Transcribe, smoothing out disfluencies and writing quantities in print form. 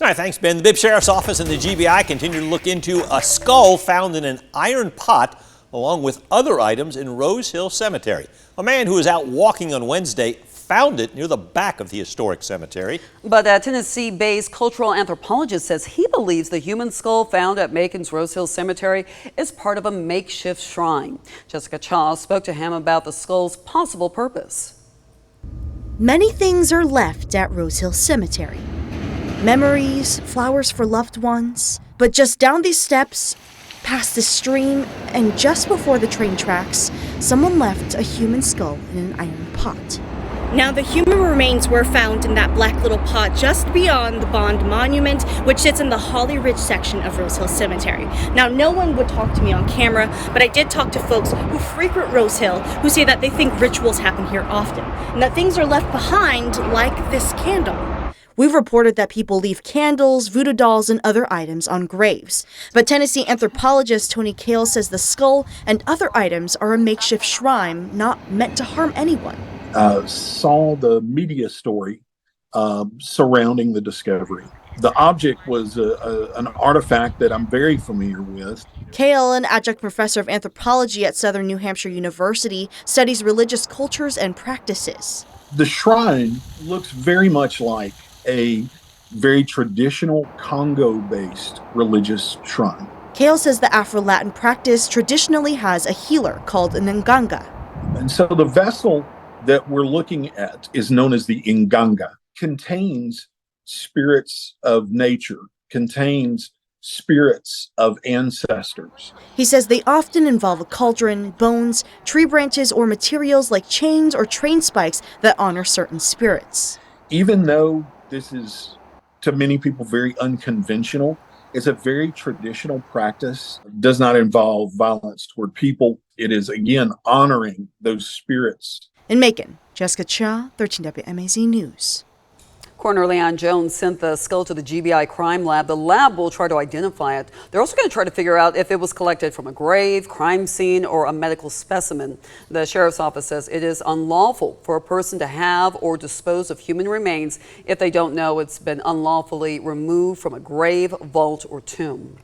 All right, thanks, Ben. The Bibb Sheriff's Office and the GBI continue to look into a skull found in an iron pot along with other items in Rose Hill Cemetery. A man who was out walking on Wednesday found it near the back of the historic cemetery. But a Tennessee-based cultural anthropologist says he believes the human skull found at Macon's Rose Hill Cemetery is part of a makeshift shrine. Jessica Cha spoke to him about the skull's possible purpose. Many things are left at Rose Hill Cemetery. Memories, flowers for loved ones. But just down these steps, past the stream, and just before the train tracks, someone left a human skull in an iron pot. Now, the human remains were found in that black little pot just beyond the Bond Monument, which sits in the Holly Ridge section of Rose Hill Cemetery. Now, no one would talk to me on camera, but I did talk to folks who frequent Rose Hill who say that they think rituals happen here often, and that things are left behind like this candle. We've reported that people leave candles, voodoo dolls, and other items on graves. But Tennessee anthropologist Tony Kale says the skull and other items are a makeshift shrine not meant to harm anyone. Saw the media story surrounding the discovery. The object was an artifact that I'm very familiar with. Kale, an adjunct professor of anthropology at Southern New Hampshire University, studies religious cultures and practices. The shrine looks very much like a very traditional Congo-based religious shrine. Kale says the Afro-Latin practice traditionally has a healer called an nganga. And so the vessel that we're looking at is known as the nganga, contains spirits of nature, contains spirits of ancestors. He says they often involve a cauldron, bones, tree branches, or materials like chains or train spikes that honor certain spirits. Even though this is, to many people, very unconventional, it's a very traditional practice. It does not involve violence toward people. It is, again, honoring those spirits. In Macon, Jessica Cha, 13 WMAZ News. Coroner Leon Jones sent the skull to the GBI crime lab. The lab will try to identify it. They're also going to try to figure out if it was collected from a grave, crime scene, or a medical specimen. The sheriff's office says it is unlawful for a person to have or dispose of human remains if they don't know it's been unlawfully removed from a grave, vault, or tomb.